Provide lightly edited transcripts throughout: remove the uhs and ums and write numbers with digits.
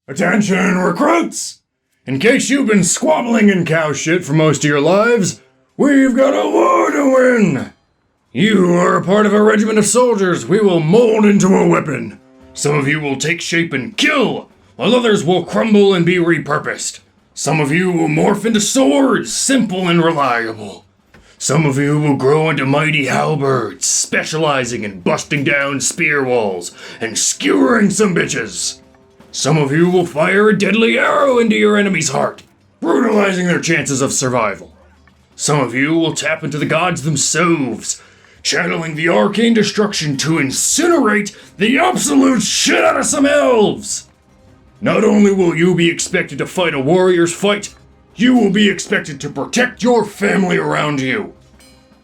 Attention, recruits! In case you've been squabbling in cow shit for most of your lives, we've got a war to win! You are a part of a regiment of soldiers we will mold into a weapon. Some of you will take shape and kill, while others will crumble and be repurposed. Some of you will morph into swords, simple and reliable. Some of you will grow into mighty halberds, specializing in busting down spear walls and skewering some bitches. Some of you will fire a deadly arrow into your enemy's heart, brutalizing their chances of survival. Some of you will tap into the gods themselves, channeling the arcane destruction to incinerate the absolute shit out of some elves. Not only will you be expected to fight a warrior's fight, you will be expected to protect your family around you.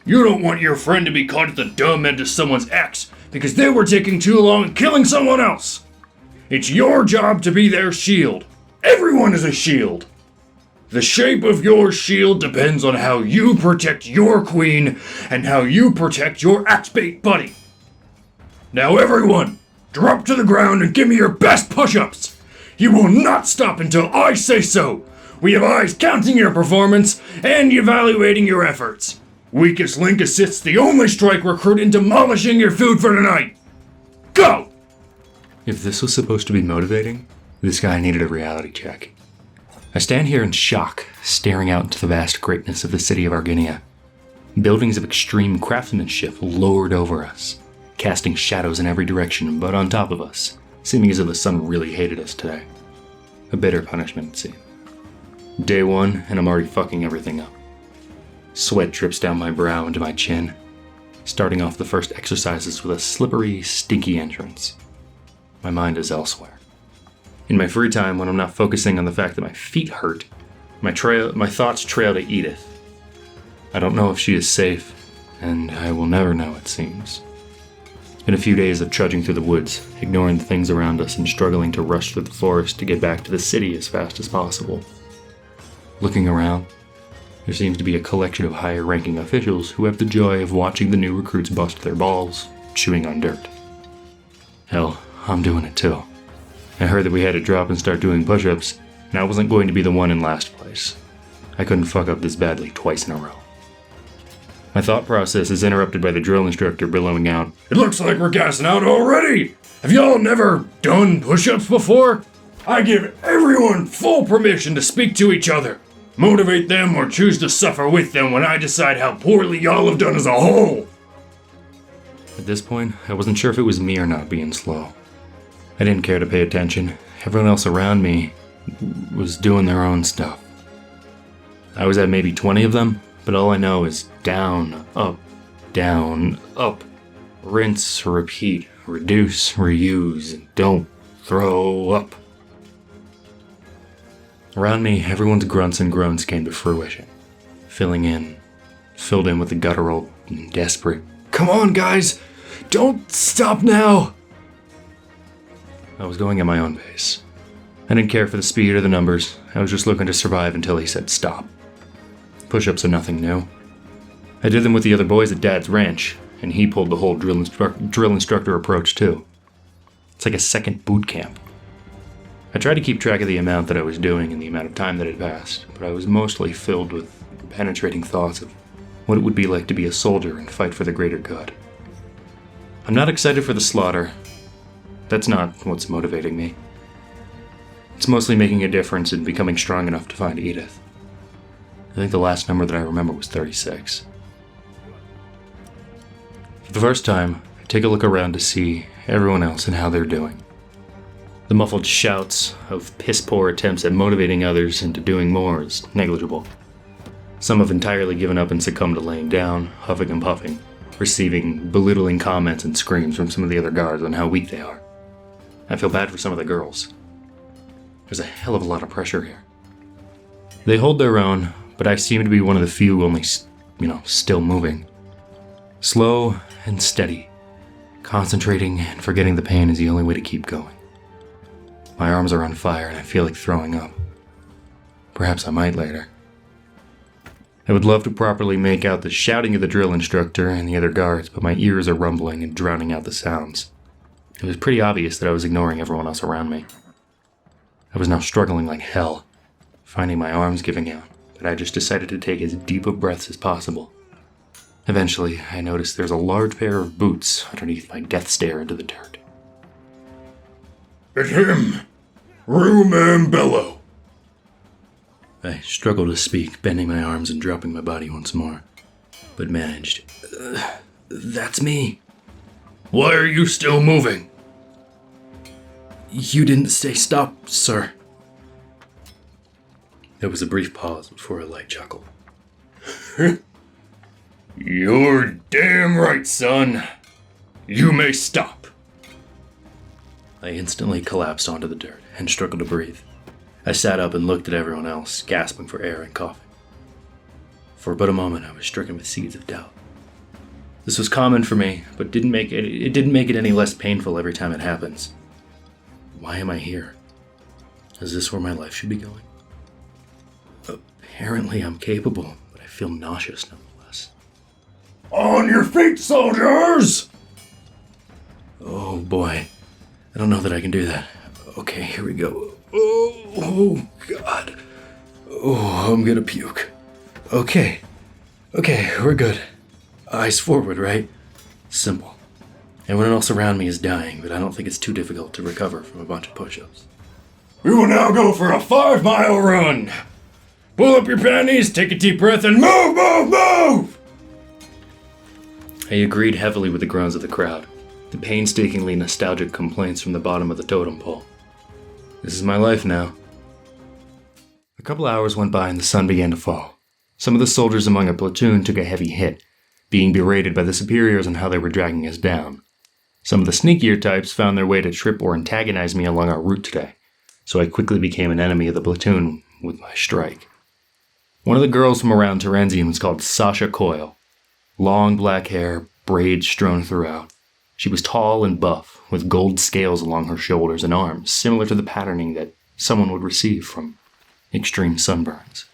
You don't want your friend to be caught at the dumb end of someone's axe because they were taking too long killing someone else. It's your job to be their shield. Everyone is a shield. The shape of your shield depends on how you protect your queen and how you protect your axe-bait buddy. Now everyone, drop to the ground and give me your best push-ups. You will not stop until I say so. We have eyes counting your performance and evaluating your efforts. Weakest link assists the only strike recruit in demolishing your food for tonight. Go! If this was supposed to be motivating, this guy needed a reality check. I stand here in shock, staring out into the vast greatness of the city of Arginia. Buildings of extreme craftsmanship lord over us, casting shadows in every direction but on top of us, seeming as if the sun really hated us today. A bitter punishment, it seemed. Day one, and I'm already fucking everything up. Sweat drips down my brow into my chin, starting off the first exercises with a slippery, stinky entrance. My mind is elsewhere. In my free time, when I'm not focusing on the fact that my feet hurt, my thoughts trail to Edith. I don't know if she is safe, and I will never know, it seems. It's been a few days of trudging through the woods, ignoring the things around us and struggling to rush through the forest to get back to the city as fast as possible. Looking around, there seems to be a collection of higher-ranking officials who have the joy of watching the new recruits bust their balls, chewing on dirt. Hell, I'm doing it too. I heard that we had to drop and start doing push-ups, and I wasn't going to be the one in last place. I couldn't fuck up this badly twice in a row. My thought process is interrupted by the drill instructor billowing out, "It looks like we're gassing out already! Have y'all never done push-ups before? I give everyone full permission to speak to each other. Motivate them or choose to suffer with them when I decide how poorly y'all have done as a whole." At this point, I wasn't sure if it was me or not being slow. I didn't care to pay attention. Everyone else around me was doing their own stuff. I was at maybe 20 of them, but all I know is down, up, rinse, repeat, reduce, reuse, and don't throw up. Around me, everyone's grunts and groans came to fruition, filled in with the guttural and desperate, "Come on, guys! Don't stop now!" I was going at my own pace. I didn't care for the speed or the numbers. I was just looking to survive until he said stop. Push-ups are nothing new. I did them with the other boys at Dad's ranch, and he pulled the whole drill instructor approach too. It's like a second boot camp. I tried to keep track of the amount that I was doing and the amount of time that had passed, but I was mostly filled with penetrating thoughts of what it would be like to be a soldier and fight for the greater good. I'm not excited for the slaughter. That's not what's motivating me. It's mostly making a difference and becoming strong enough to find Edith. I think the last number that I remember was 36. For the first time, I take a look around to see everyone else and how they're doing. The muffled shouts of piss-poor attempts at motivating others into doing more is negligible. Some have entirely given up and succumbed to laying down, huffing and puffing, receiving belittling comments and screams from some of the other guards on how weak they are. I feel bad for some of the girls. There's a hell of a lot of pressure here. They hold their own, but I seem to be one of the few only, still moving. Slow and steady. Concentrating and forgetting the pain is the only way to keep going. My arms are on fire and I feel like throwing up. Perhaps I might later. I would love to properly make out the shouting of the drill instructor and the other guards, but my ears are rumbling and drowning out the sounds. It was pretty obvious that I was ignoring everyone else around me. I was now struggling like hell, finding my arms giving out, but I just decided to take as deep of breaths as possible. Eventually, I noticed there's a large pair of boots underneath my death stare into the dirt. It's him! Rhumeim Bellow! I struggled to speak, bending my arms and dropping my body once more, but managed. That's me. Why are you still moving? You didn't say stop, sir. There was a brief pause before a light chuckle. You're damn right, son. You may stop. I instantly collapsed onto the dirt and struggled to breathe. I sat up and looked at everyone else, gasping for air and coughing. For but a moment, I was stricken with seeds of doubt. This was common for me, but it didn't make it any less painful every time it happens. Why am I here? Is this where my life should be going? Apparently I'm capable, but I feel nauseous nonetheless. On your feet, soldiers! Oh boy, I don't know that I can do that. Okay, here we go. Oh God. Oh, I'm gonna puke. Okay, we're good. Eyes forward, right? Simple. Everyone else around me is dying, but I don't think it's too difficult to recover from a bunch of push-ups. We will now go for a 5-mile run. Pull up your panties, take a deep breath, and move! I agreed heavily with the groans of the crowd, the painstakingly nostalgic complaints from the bottom of the totem pole. This is my life now. A couple hours went by and the sun began to fall. Some of the soldiers among our platoon took a heavy hit, being berated by the superiors on how they were dragging us down. Some of the sneakier types found their way to trip or antagonize me along our route today, so I quickly became an enemy of the platoon with my strike. One of the girls from around Terenzian was called Sasha Coyle. Long black hair, braids strewn throughout. She was tall and buff, with gold scales along her shoulders and arms, similar to the patterning that someone would receive from extreme sunburns.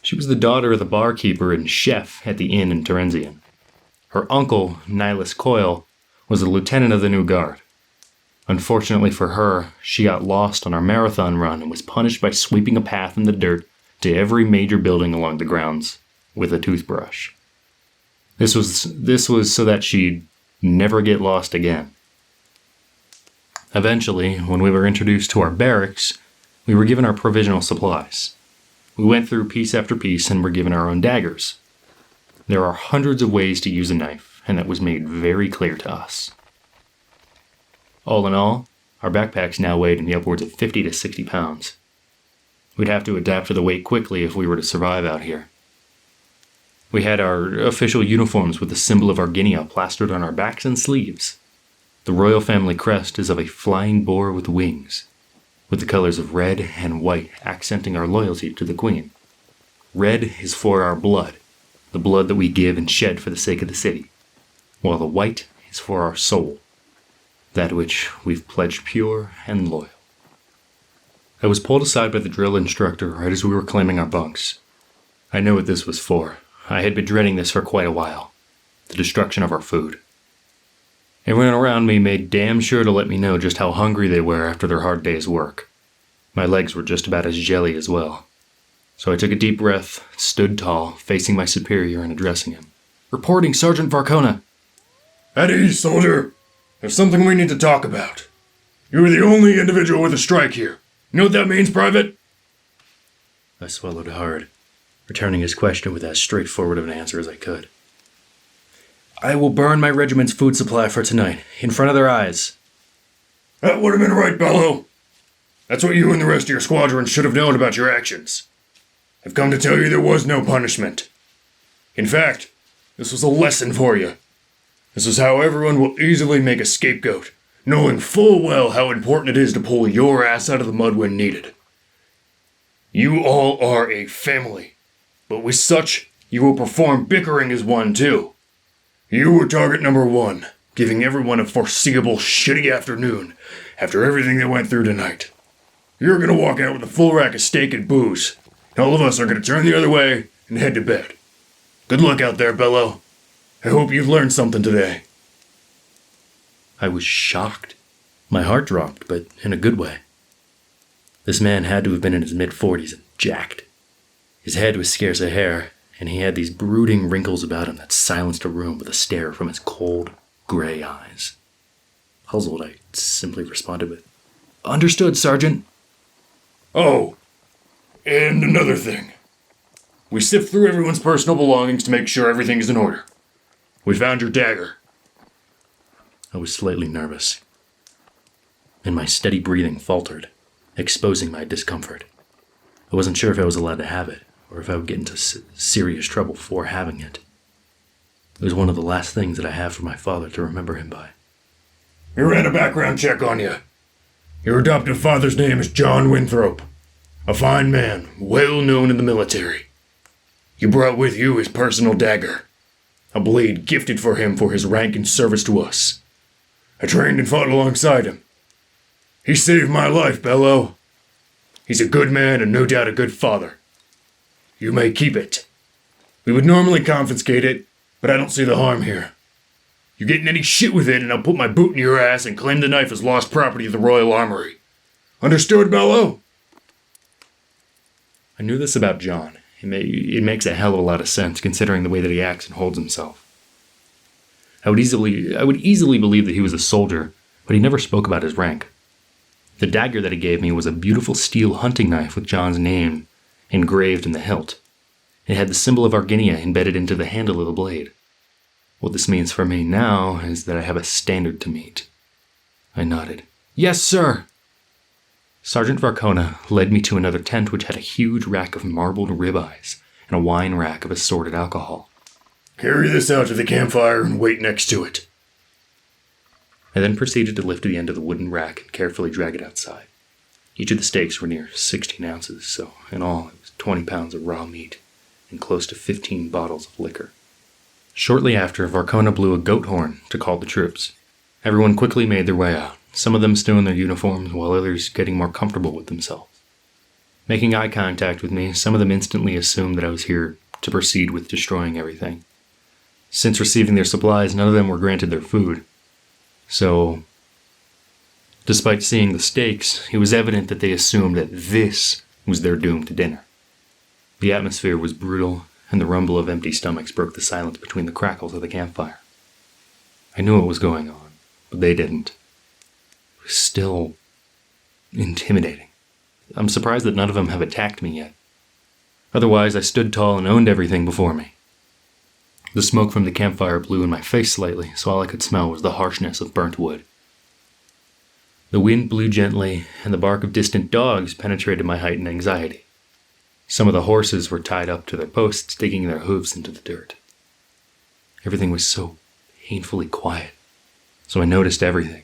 She was the daughter of the barkeeper and chef at the inn in Terenzian. Her uncle, Nihilus Coyle, was a lieutenant of the New Guard. Unfortunately for her, she got lost on our marathon run and was punished by sweeping a path in the dirt to every major building along the grounds with a toothbrush. This was so that she'd never get lost again. Eventually, when we were introduced to our barracks, we were given our provisional supplies. We went through piece after piece and were given our own daggers. There are hundreds of ways to use a knife, and that was made very clear to us. All in all, our backpacks now weighed in the upwards of 50 to 60 pounds. We'd have to adapt to the weight quickly if we were to survive out here. We had our official uniforms with the symbol of Arginia plastered on our backs and sleeves. The royal family crest is of a flying boar with wings, with the colors of red and white accenting our loyalty to the Queen. Red is for our blood, the blood that we give and shed for the sake of the city, while the white is for our soul, that which we've pledged pure and loyal. I was pulled aside by the drill instructor right as we were claiming our bunks. I knew what this was for. I had been dreading this for quite a while. The destruction of our food. Everyone around me made damn sure to let me know just how hungry they were after their hard day's work. My legs were just about as jelly as well. So I took a deep breath, stood tall, facing my superior and addressing him. "Reporting, Sergeant Varcona." At ease, soldier. There's something we need to talk about. You are the only individual with a strike here. You know what that means, Private? I swallowed hard, returning his question with as straightforward of an answer as I could. "I will burn my regiment's food supply for tonight, in front of their eyes." That would have been right, Bellow. That's what you and the rest of your squadron should have known about your actions. I've come to tell you there was no punishment. In fact, this was a lesson for you. This is how everyone will easily make a scapegoat, knowing full well how important it is to pull your ass out of the mud when needed. You all are a family, but with such, you will perform bickering as one too. You were target number 1, giving everyone a foreseeable shitty afternoon after everything they went through tonight. You're gonna walk out with a full rack of steak and booze, and all of us are gonna turn the other way and head to bed. Good luck out there, Bellow. I hope you've learned something today. I was shocked. My heart dropped, but in a good way. This man had to have been in his mid-40s and jacked. His head was scarce a hair, and he had these brooding wrinkles about him that silenced a room with a stare from his cold, gray eyes. Puzzled, I simply responded with, "Understood, Sergeant." Oh, and another thing. We sift through everyone's personal belongings to make sure everything is in order. We found your dagger. I was slightly nervous, and my steady breathing faltered, exposing my discomfort. I wasn't sure if I was allowed to have it, or if I would get into serious trouble for having it. It was one of the last things that I have for my father to remember him by. We ran a background check on you. Your adoptive father's name is John Winthrop, a fine man, well known in the military. You brought with you his personal dagger, a blade gifted for him for his rank and service to us. I trained and fought alongside him. He saved my life, Bello. He's a good man and no doubt a good father. You may keep it. We would normally confiscate it, but I don't see the harm here. You get in any shit with it and I'll put my boot in your ass and claim the knife as lost property of the Royal Armory. Understood, Bello? I knew this about John. It makes a hell of a lot of sense considering the way that he acts and holds himself. I would easily believe that he was a soldier, but he never spoke about his rank. The dagger that he gave me was a beautiful steel hunting knife with John's name engraved in the hilt. It had the symbol of Arginia embedded into the handle of the blade. What this means for me now is that I have a standard to meet. I nodded. "Yes, sir." Sergeant Varcona led me to another tent which had a huge rack of marbled ribeyes and a wine rack of assorted alcohol. Carry this out to the campfire and wait next to it. I then proceeded to lift the end of the wooden rack and carefully drag it outside. Each of the steaks were near 16 ounces, so in all it was 20 pounds of raw meat and close to 15 bottles of liquor. Shortly after, Varcona blew a goat horn to call the troops. Everyone quickly made their way out, some of them still in their uniforms, while others getting more comfortable with themselves. Making eye contact with me, some of them instantly assumed that I was here to proceed with destroying everything. Since receiving their supplies, none of them were granted their food. So, despite seeing the steaks, it was evident that they assumed that this was their doom to dinner. The atmosphere was brutal, and the rumble of empty stomachs broke the silence between the crackles of the campfire. I knew what was going on, but they didn't. It was still intimidating. I'm surprised that none of them have attacked me yet. Otherwise, I stood tall and owned everything before me. The smoke from the campfire blew in my face slightly, so all I could smell was the harshness of burnt wood. The wind blew gently, and the bark of distant dogs penetrated my heightened anxiety. Some of the horses were tied up to their posts, digging their hooves into the dirt. Everything was so painfully quiet, so I noticed everything.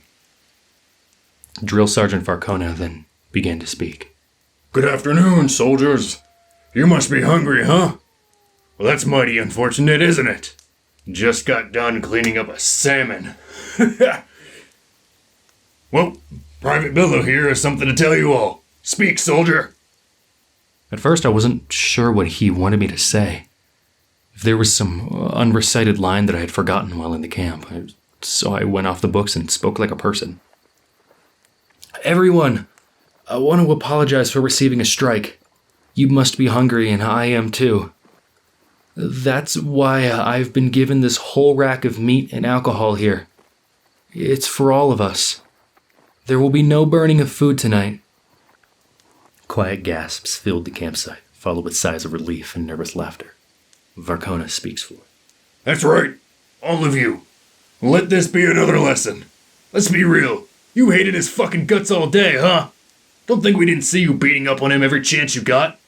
Drill Sergeant Varcona then began to speak. Good afternoon, soldiers. You must be hungry, huh? Well, that's mighty unfortunate, isn't it? Just got done cleaning up a salmon. Well, Private Billow here has something to tell you all. Speak, soldier. At first, I wasn't sure what he wanted me to say. If there was some unrecited line that I had forgotten while in the camp, so I went off the books and spoke like a person. Everyone, I want to apologize for receiving a strike. You must be hungry, and I am too. That's why I've been given this whole rack of meat and alcohol here. It's for all of us. There will be no burning of food tonight. Quiet gasps filled the campsite, followed with sighs of relief and nervous laughter. Varcona speaks for it. That's right, all of you. Let this be another lesson. Let's be real. You hated his fucking guts all day, huh? Don't think we didn't see you beating up on him every chance you got.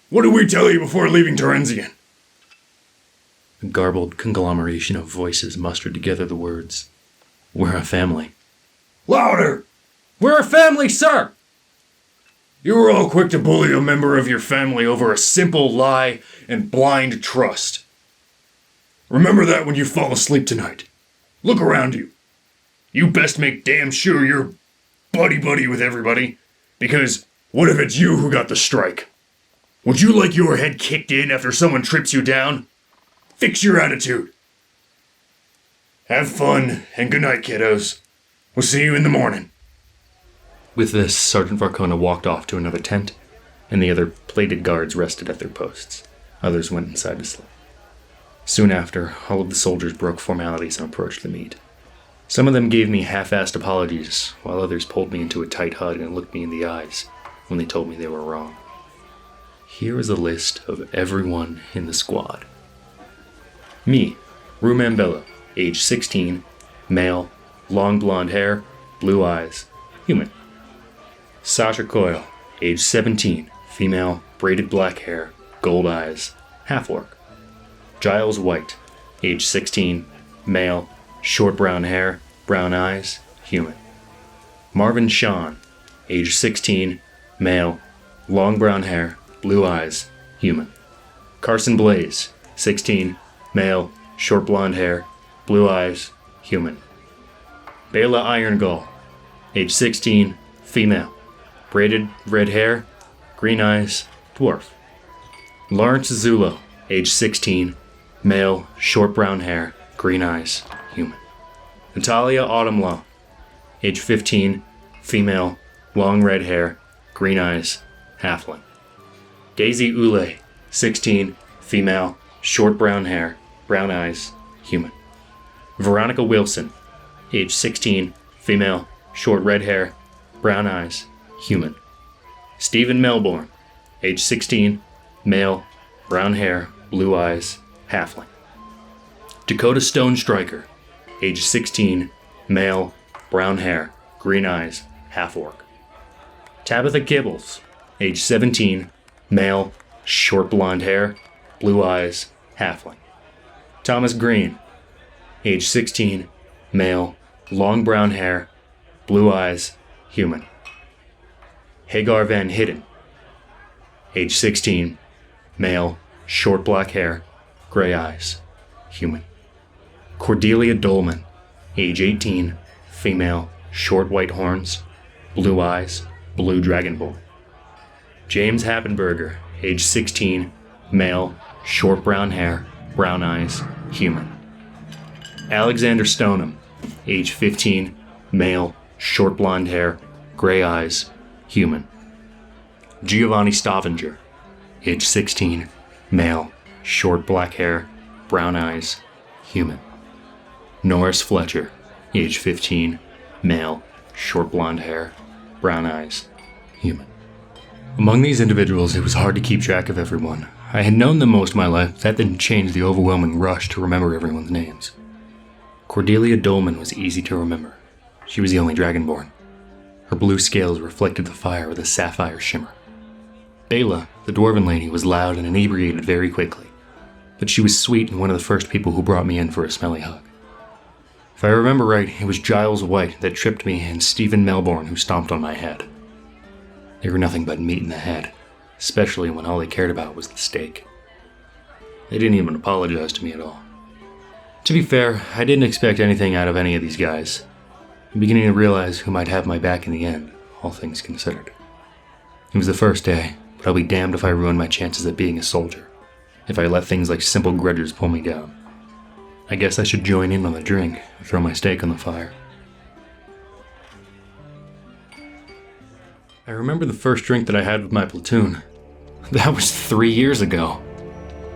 What did we tell you before leaving Terenzian? A garbled conglomeration of voices mustered together the words, "We're a family." Louder! We're a family, sir! You were all quick to bully a member of your family over a simple lie and blind trust. Remember that when you fall asleep tonight. Look around you. You best make damn sure you're buddy-buddy with everybody, because what if it's you who got the strike? Would you like your head kicked in after someone trips you down? Fix your attitude. Have fun, and good night, kiddos. We'll see you in the morning. With this, Sergeant Varcona walked off to another tent, and the other plated guards rested at their posts. Others went inside to sleep. Soon after, all of the soldiers broke formalities and approached the meet. Some of them gave me half-assed apologies, while others pulled me into a tight hug and looked me in the eyes when they told me they were wrong. Here is a list of everyone in the squad. Me, Rhumeim, age 16, male, long blonde hair, blue eyes, human. Sasha Coyle, age 17, female, braided black hair, gold eyes, half-orc. Giles White, age 16, male, short brown hair, brown eyes, human. Marvin Sean, age 16, male, long brown hair, blue eyes, human. Carson Blaze, 16, male, short blonde hair, blue eyes, human. Bela Irongull, age 16, female, braided red hair, green eyes, dwarf. Lawrence Zulo, age 16, male, short brown hair, green eyes, human. Natalia Autumnlaw, age 15, female, long red hair, green eyes, halfling. Daisy Ule, 16, female, short brown hair, brown eyes, human. Veronica Wilson, age 16, female, short red hair, brown eyes, human. Stephen Melbourne, age 16, male, brown hair, blue eyes, halfling. Dakota Stone Striker, age 16, male, brown hair, green eyes, half-orc. Tabitha Kibbles, age 17, male, short blonde hair, blue eyes, halfling. Thomas Green, age 16, male, long brown hair, blue eyes, human. Hagar Van Hidden, age 16, male, short black hair, gray eyes, human. Cordelia Dolman, age 18, female, short white horns, blue eyes, blue dragonborn. James Happenberger, age 16, male, short brown hair, brown eyes, human. Alexander Stoneham, age 15, male, short blonde hair, gray eyes, human. Giovanni Stavanger, age 16, male, short black hair, brown eyes, human. Norris Fletcher, age 15, male, short blonde hair, brown eyes, human. Among these individuals, it was hard to keep track of everyone. I had known them most of my life, but that didn't change the overwhelming rush to remember everyone's names. Cordelia Dolman was easy to remember. She was the only dragonborn. Her blue scales reflected the fire with a sapphire shimmer. Bela, the dwarven lady, was loud and inebriated very quickly, but she was sweet and one of the first people who brought me in for a smelly hug. If I remember right, it was Giles White that tripped me and Stephen Melbourne who stomped on my head. They were nothing but meat in the head, especially when all they cared about was the steak. They didn't even apologize to me at all. To be fair, I didn't expect anything out of any of these guys. I'm beginning to realize who might have my back in the end, all things considered. It was the first day, but I'll be damned if I ruin my chances at being a soldier, if I let things like simple grudges pull me down. I guess I should join in on the drink and throw my steak on the fire. I remember the first drink that I had with my platoon. That was 3 years ago.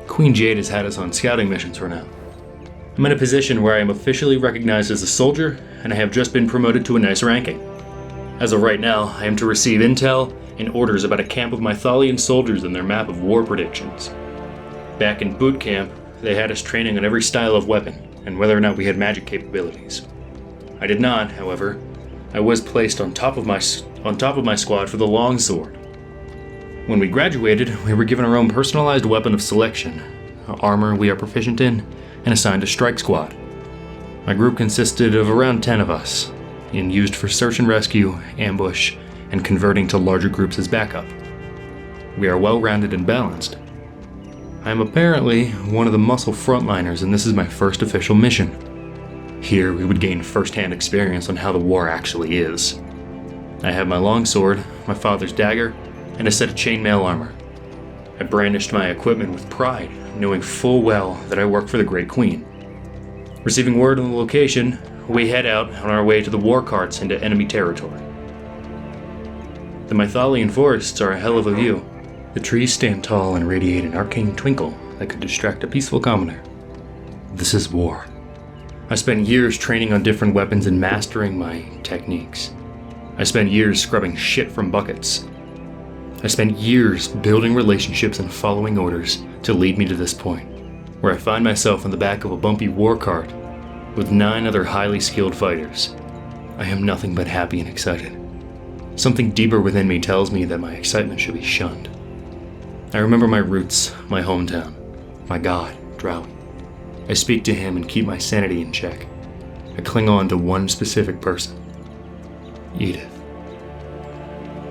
Queen Jade has had us on scouting missions for now. I'm in a position where I am officially recognized as a soldier, and I have just been promoted to a nice ranking. As of right now, I am to receive intel and orders about a camp of Mythalian soldiers and their map of war predictions. Back in boot camp, they had us training on every style of weapon, and whether or not we had magic capabilities. I did not, however. I was placed on top of my squad for the longsword. When we graduated, we were given our own personalized weapon of selection, armor we are proficient in, and assigned a strike squad. My group consisted of around 10 of us, and used for search and rescue, ambush, and converting to larger groups as backup. We are well-rounded and balanced. I am apparently one of the muscle frontliners, and this is my first official mission. Here, we would gain first-hand experience on how the war actually is. I have my longsword, my father's dagger, and a set of chainmail armor. I brandished my equipment with pride, knowing full well that I work for the Great Queen. Receiving word on the location, we head out on our way to the war carts into enemy territory. The Mythalian forests are a hell of a view. The trees stand tall and radiate an arcane twinkle that could distract a peaceful commoner. This is war. I spent years training on different weapons and mastering my techniques. I spent years scrubbing shit from buckets. I spent years building relationships and following orders to lead me to this point, where I find myself in the back of a bumpy war cart with 9 other highly skilled fighters. I am nothing but happy and excited. Something deeper within me tells me that my excitement should be shunned. I remember my roots, my hometown, my god, Drow. I speak to him and keep my sanity in check. I cling on to one specific person. Edith.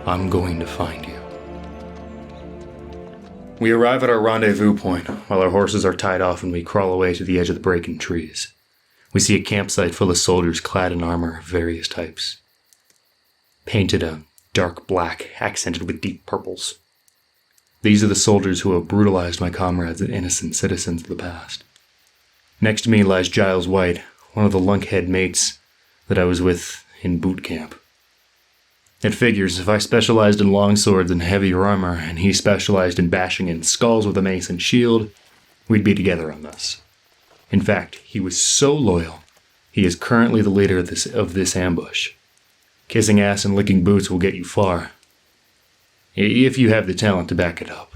I'm going to find you. We arrive at our rendezvous point while our horses are tied off and we crawl away to the edge of the breaking trees. We see a campsite full of soldiers clad in armor of various types. Painted a dark black, accented with deep purples. These are the soldiers who have brutalized my comrades and innocent citizens of the past. Next to me lies Giles White, one of the lunkhead mates that I was with in boot camp. It figures, if I specialized in longswords and heavier armor, and he specialized in bashing in skulls with a mace and shield, we'd be together on this. In fact, he was so loyal, he is currently the leader of this ambush. Kissing ass and licking boots will get you far, if you have the talent to back it up.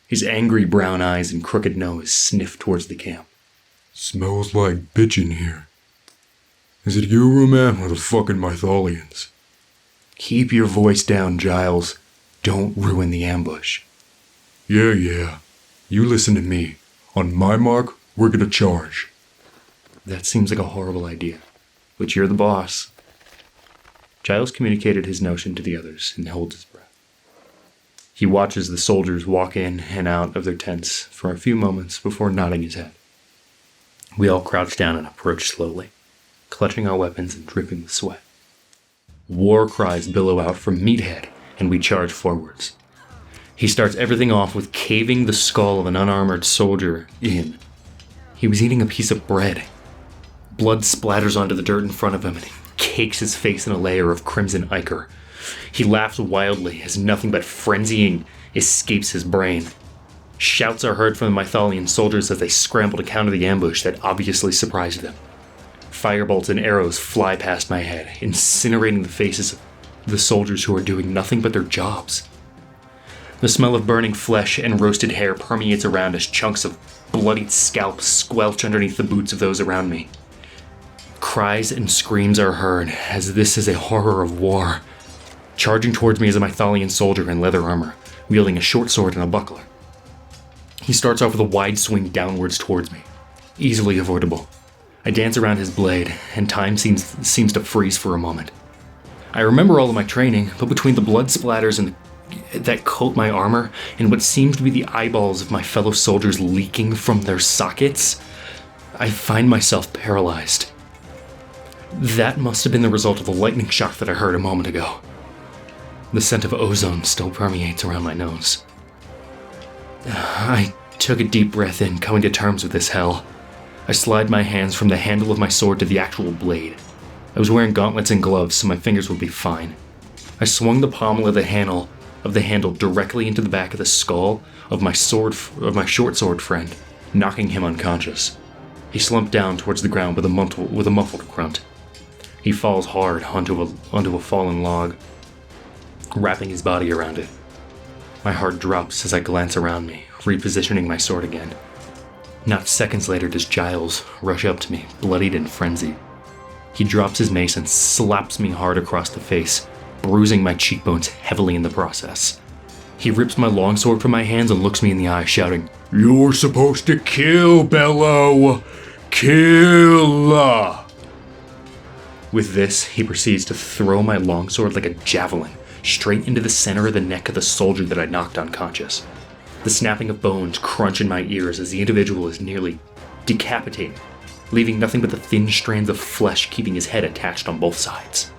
His angry brown eyes and crooked nose sniff towards the camp. Smells like bitch in here. Is it you, Rhumeim, or the fucking Mythalians? Keep your voice down, Giles. Don't ruin the ambush. Yeah. You listen to me. On my mark, we're gonna charge. That seems like a horrible idea, but you're the boss. Giles communicated his notion to the others and holds his breath. He watches the soldiers walk in and out of their tents for a few moments before nodding his head. We all crouch down and approach slowly, clutching our weapons and dripping with sweat. War cries billow out from Meathead, and we charge forwards. He starts everything off with caving the skull of an unarmored soldier in. He was eating a piece of bread. Blood splatters onto the dirt in front of him, and he cakes his face in a layer of crimson ichor. He laughs wildly as nothing but frenzying escapes his brain. Shouts are heard from the Mythalian soldiers as they scramble to counter the ambush that obviously surprised them. Firebolts and arrows fly past my head, incinerating the faces of the soldiers who are doing nothing but their jobs. The smell of burning flesh and roasted hair permeates around as chunks of bloodied scalps squelch underneath the boots of those around me. Cries and screams are heard, as this is a horror of war. Charging towards me is a Mythalian soldier in leather armor, wielding a short sword and a buckler. He starts off with a wide swing downwards towards me, easily avoidable. I dance around his blade, and time seems to freeze for a moment. I remember all of my training, but between the blood splatters and that coat my armor, and what seems to be the eyeballs of my fellow soldiers leaking from their sockets, I find myself paralyzed. That must have been the result of the lightning shock that I heard a moment ago. The scent of ozone still permeates around my nose. I took a deep breath in, coming to terms with this hell. I slid my hands from the handle of my sword to the actual blade. I was wearing gauntlets and gloves, so my fingers would be fine. I swung the pommel of the handle directly into the back of the skull of my short sword friend, knocking him unconscious. He slumped down towards the ground with a muffled grunt. He falls hard onto a fallen log, wrapping his body around it. My heart drops as I glance around me, repositioning my sword again. Not seconds later does Giles rush up to me, bloodied and frenzied. He drops his mace and slaps me hard across the face, bruising my cheekbones heavily in the process. He rips my longsword from my hands and looks me in the eye, shouting, "You're supposed to kill, Bello! Kill!" With this, he proceeds to throw my longsword like a javelin, straight into the center of the neck of the soldier that I knocked unconscious. The snapping of bones crunch in my ears as the individual is nearly decapitated, leaving nothing but the thin strands of flesh keeping his head attached on both sides.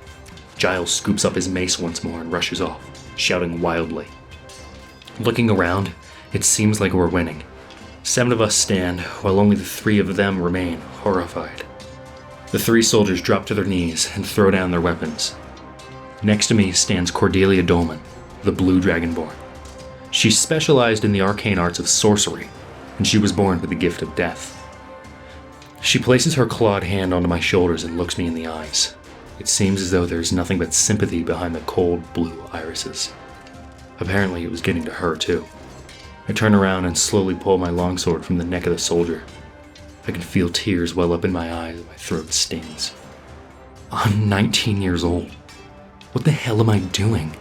Giles scoops up his mace once more and rushes off, shouting wildly. Looking around, it seems like we're winning. 7 of us stand, while only the 3 of them remain, horrified. The 3 soldiers drop to their knees and throw down their weapons. Next to me stands Cordelia Dolman, the Blue Dragonborn. She specialized in the arcane arts of sorcery, and she was born with the gift of death. She places her clawed hand onto my shoulders and looks me in the eyes. It seems as though there is nothing but sympathy behind the cold blue irises. Apparently it was getting to her too. I turn around and slowly pull my longsword from the neck of the soldier. I can feel tears well up in my eyes and my throat stings. I'm 19 years old. What the hell am I doing?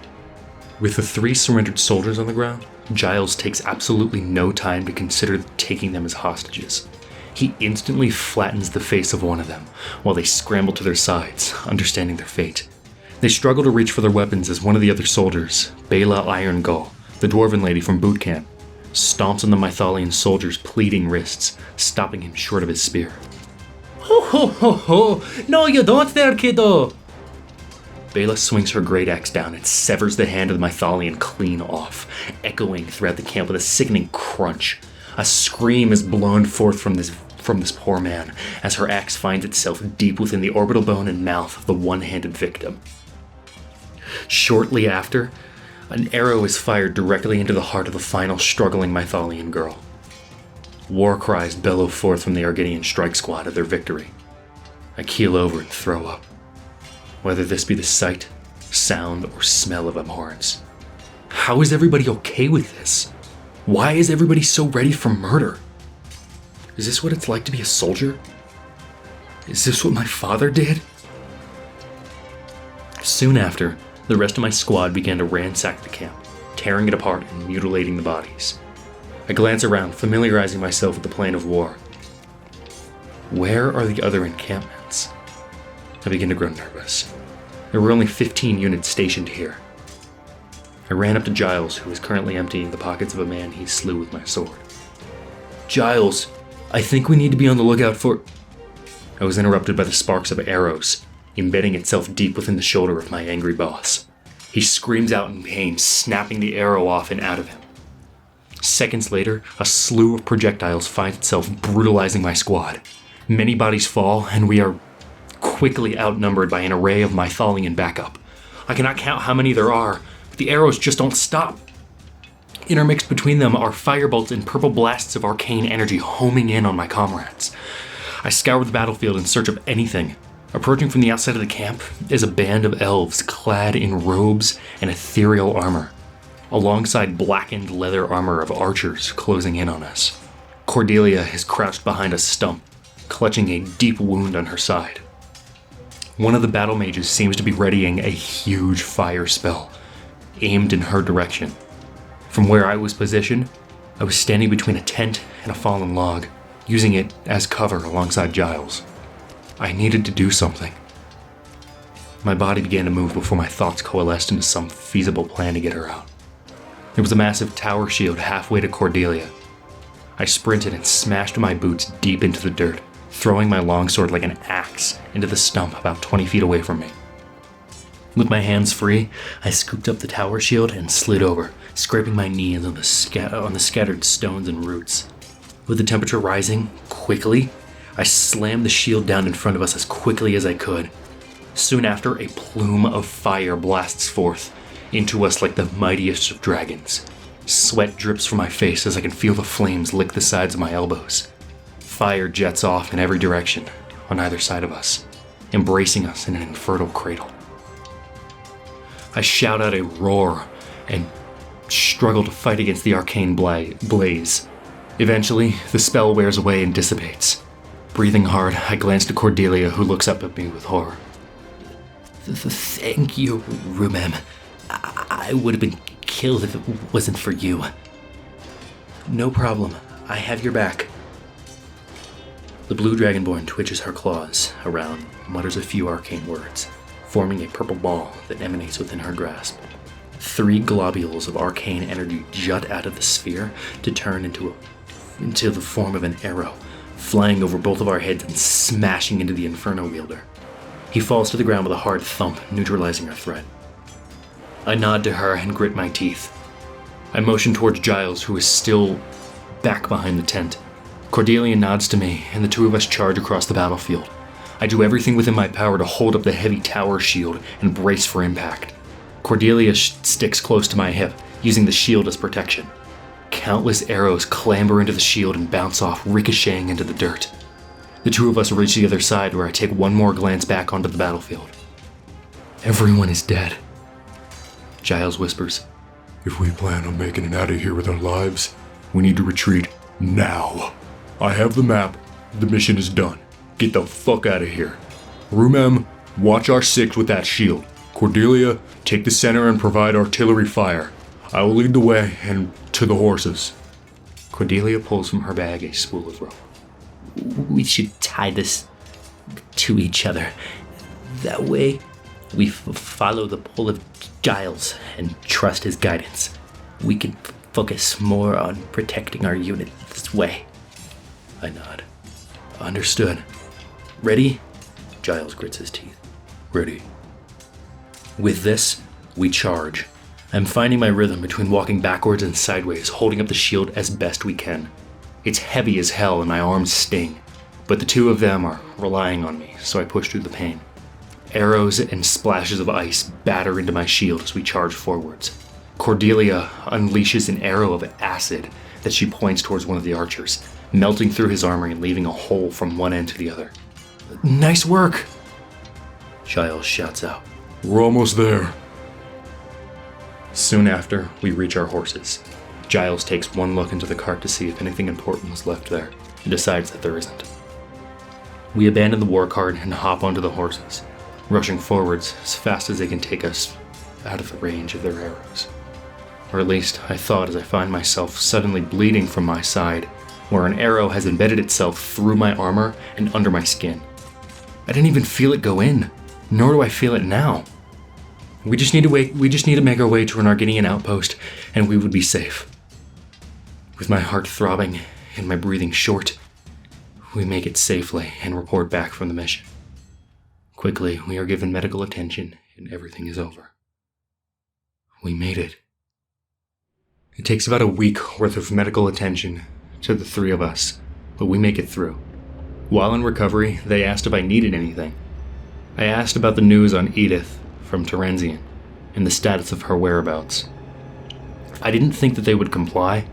With the 3 surrendered soldiers on the ground, Giles takes absolutely no time to consider taking them as hostages. He instantly flattens the face of one of them, while they scramble to their sides, understanding their fate. They struggle to reach for their weapons as one of the other soldiers, Bela Irongull, the dwarven lady from boot camp, stomps on the Mythalian soldier's pleading wrists, stopping him short of his spear. Ho ho ho ho! No, you don't there, kiddo! Bela swings her great axe down and severs the hand of the Mythalian clean off, echoing throughout the camp with a sickening crunch. A scream is blown forth from this poor man as her axe finds itself deep within the orbital bone and mouth of the one-handed victim. Shortly after, an arrow is fired directly into the heart of the final struggling Mythalian girl. War cries bellow forth from the Arginian strike squad of their victory. I keel over and throw up. Whether this be the sight, sound, or smell of abhorrence. How is everybody okay with this? Why is everybody so ready for murder? Is this what it's like to be a soldier? Is this what my father did? Soon after, the rest of my squad began to ransack the camp, tearing it apart and mutilating the bodies. I glance around, familiarizing myself with the plan of war. Where are the other encampments? I begin to grow nervous. There were only 15 units stationed here. I ran up to Giles, who was currently emptying the pockets of a man he slew with my sword. Giles, I think we need to be on the lookout for... I was interrupted by the sparks of arrows, embedding itself deep within the shoulder of my angry boss. He screams out in pain, snapping the arrow off and out of him. Seconds later, a slew of projectiles finds itself brutalizing my squad. Many bodies fall, and we are quickly outnumbered by an array of Mythalian backup. I cannot count how many there are, but the arrows just don't stop. Intermixed between them are firebolts and purple blasts of arcane energy homing in on my comrades. I scour the battlefield in search of anything. Approaching from the outside of the camp is a band of elves clad in robes and ethereal armor, alongside blackened leather armor of archers closing in on us. Cordelia is crouched behind a stump, clutching a deep wound on her side. One of the battle mages seems to be readying a huge fire spell, aimed in her direction. From where I was positioned, I was standing between a tent and a fallen log, using it as cover alongside Giles. I needed to do something. My body began to move before my thoughts coalesced into some feasible plan to get her out. There was a massive tower shield halfway to Cordelia. I sprinted and smashed my boots deep into the dirt, throwing my longsword like an axe into the stump about 20 feet away from me. With my hands free, I scooped up the tower shield and slid over, scraping my knees on the scattered stones and roots. With the temperature rising quickly, I slammed the shield down in front of us as quickly as I could. Soon after, a plume of fire blasts forth into us like the mightiest of dragons. Sweat drips from my face as I can feel the flames lick the sides of my elbows. Fire jets off in every direction, on either side of us, embracing us in an infertile cradle. I shout out a roar and struggle to fight against the arcane blaze. Eventually, the spell wears away and dissipates. Breathing hard, I glance to Cordelia, who looks up at me with horror. Thank you, Rhumeim. I would have been killed if it wasn't for you. No problem. I have your back. The blue dragonborn twitches her claws around, mutters a few arcane words, forming a purple ball that emanates within her grasp. 3 globules of arcane energy jut out of the sphere to turn into the form of an arrow, flying over both of our heads and smashing into the Inferno wielder. He falls to the ground with a hard thump, neutralizing our threat. I nod to her and grit my teeth. I motion towards Giles, who is still back behind the tent. Cordelia nods to me, and the two of us charge across the battlefield. I do everything within my power to hold up the heavy tower shield and brace for impact. Cordelia sticks close to my hip, using the shield as protection. Countless arrows clamber into the shield and bounce off, ricocheting into the dirt. The two of us reach the other side, where I take one more glance back onto the battlefield. Everyone is dead. Giles whispers, If we plan on making it out of here with our lives, we need to retreat now. I have the map. The mission is done. Get the fuck out of here. Rhumeim, watch our six with that shield. Cordelia, take the center and provide artillery fire. I will lead the way and to the horses. Cordelia pulls from her bag a spool of rope. We should tie this to each other. That way, we follow the pull of Giles and trust his guidance. We can focus more on protecting our unit this way. I nod. Understood. Ready? Giles grits his teeth. Ready. With this, we charge. I'm finding my rhythm between walking backwards and sideways, holding up the shield as best we can. It's heavy as hell and my arms sting, but the two of them are relying on me, so I push through the pain. Arrows and splashes of ice batter into my shield as we charge forwards. Cordelia unleashes an arrow of acid that she points towards one of the archers, melting through his armor and leaving a hole from one end to the other. Nice work! Giles shouts out. We're almost there. Soon after, we reach our horses. Giles takes one look into the cart to see if anything important was left there, and decides that there isn't. We abandon the war cart and hop onto the horses, rushing forwards as fast as they can take us out of the range of their arrows. Or at least, I thought as I find myself suddenly bleeding from my side, where an arrow has embedded itself through my armor and under my skin. I didn't even feel it go in, nor do I feel it now. We just need to make our way to an Arginian outpost, and we would be safe. With my heart throbbing and my breathing short, we make it safely and report back from the mission. Quickly, we are given medical attention, and everything is over. We made it. It takes about a week worth of medical attention to the three of us, but we make it through. While in recovery, they asked if I needed anything. I asked about the news on Edith from Terenzian and the status of her whereabouts. I didn't think that they would comply,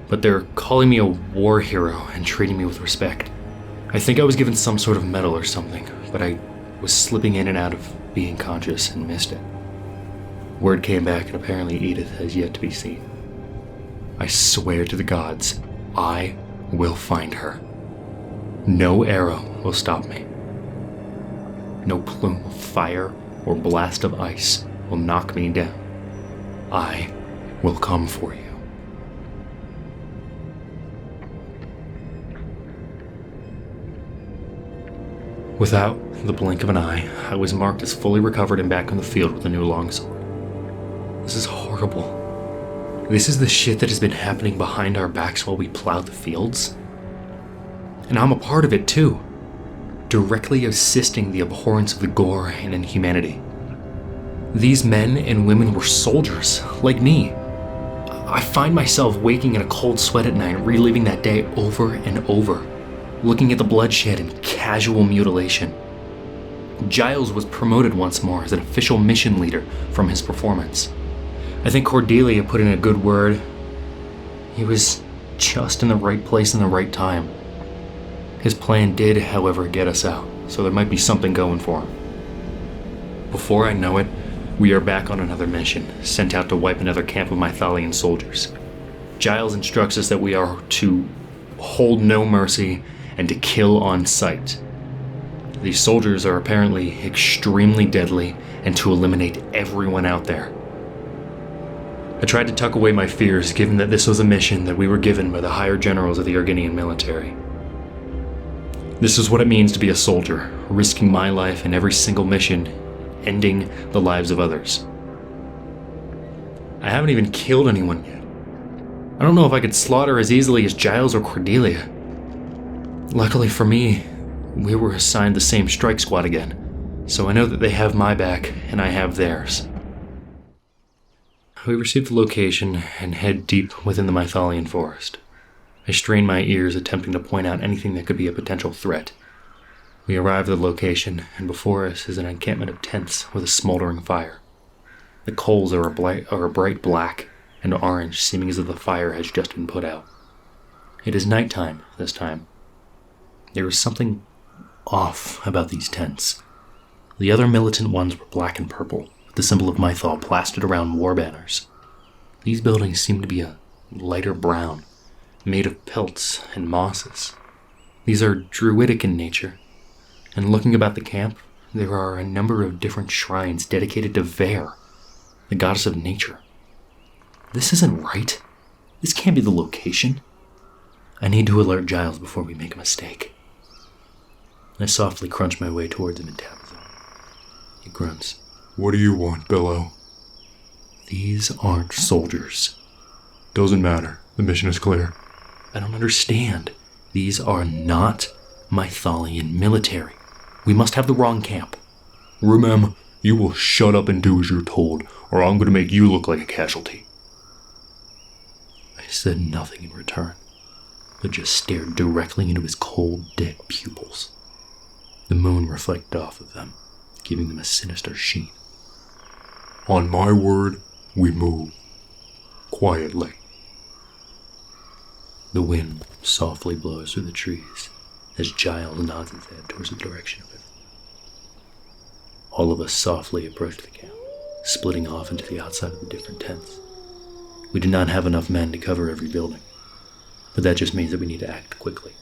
but they're calling me a war hero and treating me with respect. I think I was given some sort of medal or something, but I was slipping in and out of being conscious and missed it. Word came back and apparently Edith has yet to be seen. I swear to the gods, I will find her. No arrow will stop me. No plume of fire or blast of ice will knock me down. I will come for you. Without the blink of an eye, I was marked as fully recovered and back on the field with a new longsword. This is horrible. This is the shit that has been happening behind our backs while we plowed the fields. And I'm a part of it too, directly assisting the abhorrence of the Gore and inhumanity. These men and women were soldiers, like me. I find myself waking in a cold sweat at night, reliving that day over and over, looking at the bloodshed and casual mutilation. Giles was promoted once more as an official mission leader from his performance. I think Cordelia put in a good word. He was just in the right place in the right time. His plan did, however, get us out, so there might be something going for him. Before I know it, we are back on another mission, sent out to wipe another camp of Mythalian soldiers. Giles instructs us that we are to hold no mercy and to kill on sight. These soldiers are apparently extremely deadly and to eliminate everyone out there. I tried to tuck away my fears, given that this was a mission that we were given by the higher generals of the Arginian military. This is what it means to be a soldier, risking my life in every single mission, ending the lives of others. I haven't even killed anyone yet. I don't know if I could slaughter as easily as Giles or Cordelia. Luckily for me, we were assigned the same strike squad again, so I know that they have my back and I have theirs. We receive the location and head deep within the Mythalian forest. I strain my ears, attempting to point out anything that could be a potential threat. We arrive at the location, and before us is an encampment of tents with a smoldering fire. The coals are a bright black and orange, seeming as if the fire has just been put out. It is nighttime this time. There is something off about these tents. The other militant ones were black and purple, with the symbol of Mythal plastered around war banners. These buildings seem to be a lighter brown, made of pelts and mosses. These are druidic in nature, and looking about the camp, there are a number of different shrines dedicated to Ver, the goddess of nature. This isn't right. This can't be the location. I need to alert Giles before we make a mistake. I softly crunch my way towards him and tap his arm. He grunts. What do you want, Billow? These aren't soldiers. Doesn't matter. The mission is clear. I don't understand. These are not Mythalian military. We must have the wrong camp. Rhumeim, you will shut up and do as you're told, or I'm going to make you look like a casualty. I said nothing in return, but just stared directly into his cold, dead pupils. The moon reflected off of them, giving them a sinister sheen. On my word, we move. Quietly. The wind softly blows through the trees as Giles nods his head towards the direction of it. All of us softly approach the camp, splitting off into the outside of the different tents. We do not have enough men to cover every building, but that just means that we need to act quickly.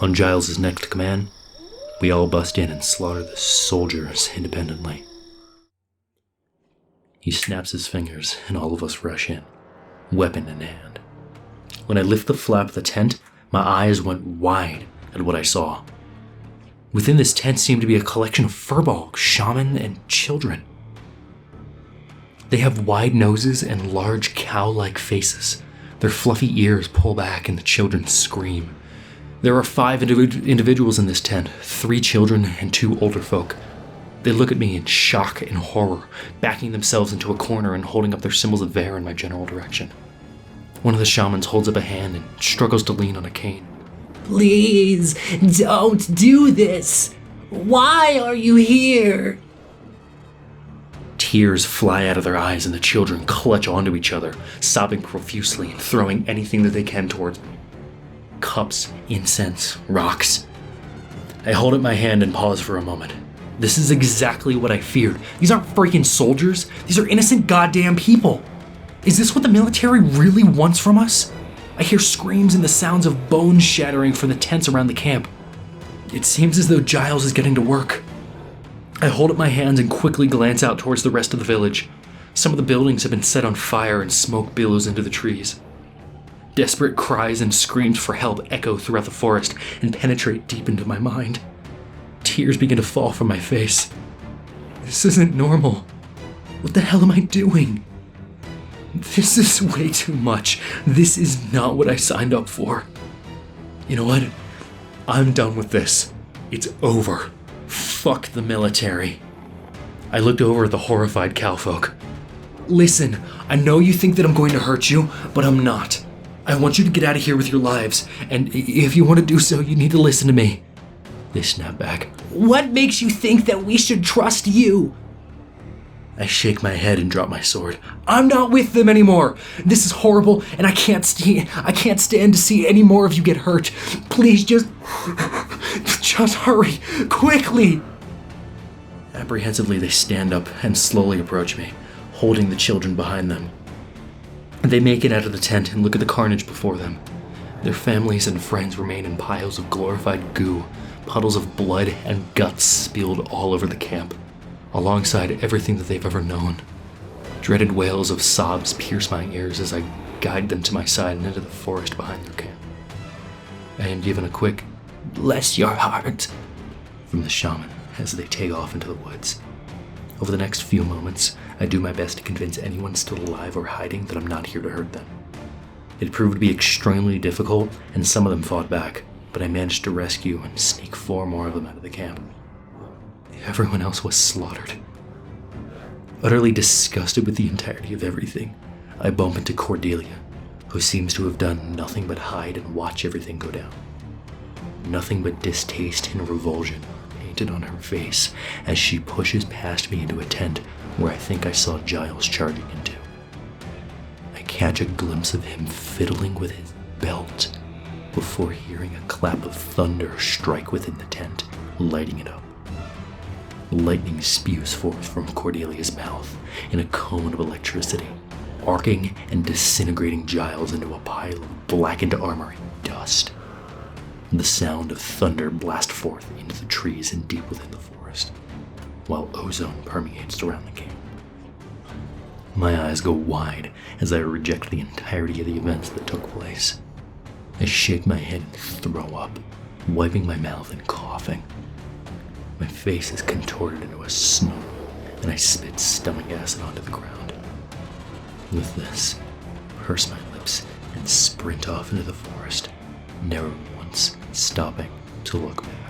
On Giles' next command, we all bust in and slaughter the soldiers independently. He snaps his fingers, and all of us rush in, weapon in hand. When I lift the flap of the tent, my eyes went wide at what I saw. Within this tent seemed to be a collection of furbolg, shaman, and children. They have wide noses and large cow-like faces. Their fluffy ears pull back and the children scream. There are 5 individuals in this tent, 3 children and 2 older folk. They look at me in shock and horror, backing themselves into a corner and holding up their symbols of Ver in my general direction. One of the shamans holds up a hand and struggles to lean on a cane. Please, don't do this. Why are you here? Tears fly out of their eyes and the children clutch onto each other, sobbing profusely and throwing anything that they can towards me. Cups, incense, rocks. I hold up my hand and pause for a moment. This is exactly what I feared. These aren't freaking soldiers. These are innocent goddamn people. Is this what the military really wants from us? I hear screams and the sounds of bones shattering from the tents around the camp. It seems as though Giles is getting to work. I hold up my hands and quickly glance out towards the rest of the village. Some of the buildings have been set on fire and smoke billows into the trees. Desperate cries and screams for help echo throughout the forest and penetrate deep into my mind. Tears begin to fall from my face. This isn't normal. What the hell am I doing? This is way too much. This is not what I signed up for. You know what? I'm done with this. It's over. Fuck the military. I looked over at the horrified cowfolk. Listen, I know you think that I'm going to hurt you, but I'm not. I want you to get out of here with your lives, and if you want to do so, you need to listen to me. They snap back. What makes you think that we should trust you? I shake my head and drop my sword. I'm not with them anymore. This is horrible, and I can't stand to see any more of you get hurt. Please just hurry, quickly. Apprehensively, they stand up and slowly approach me, holding the children behind them. They make it out of the tent and look at the carnage before them. Their families and friends remain in piles of glorified goo, puddles of blood and guts spilled all over the camp, alongside everything that they've ever known. Dreaded wails of sobs pierce my ears as I guide them to my side and into the forest behind their camp. I am given a quick, "Bless your heart," from the shaman as they take off into the woods. Over the next few moments, I do my best to convince anyone still alive or hiding that I'm not here to hurt them. It proved to be extremely difficult, and some of them fought back, but I managed to rescue and sneak 4 more of them out of the camp. Everyone else was slaughtered. Utterly disgusted with the entirety of everything, I bump into Cordelia, who seems to have done nothing but hide and watch everything go down. nothing but distaste and revulsion painted on her face as she pushes past me into a tent where I think I saw Giles charging into. I catch a glimpse of him fiddling with his belt before hearing a clap of thunder strike within the tent, lighting it up. Lightning spews forth from Cordelia's mouth in a cone of electricity, arcing and disintegrating Giles into a pile of blackened armor and dust. The sound of thunder blasts forth into the trees and deep within the forest, while ozone permeates around the camp. My eyes go wide as I reject the entirety of the events that took place. I shake my head and throw up, wiping my mouth and coughing. My face is contorted into a snarl, and I spit stomach acid onto the ground. With this, I purse my lips and sprint off into the forest, never once stopping to look back.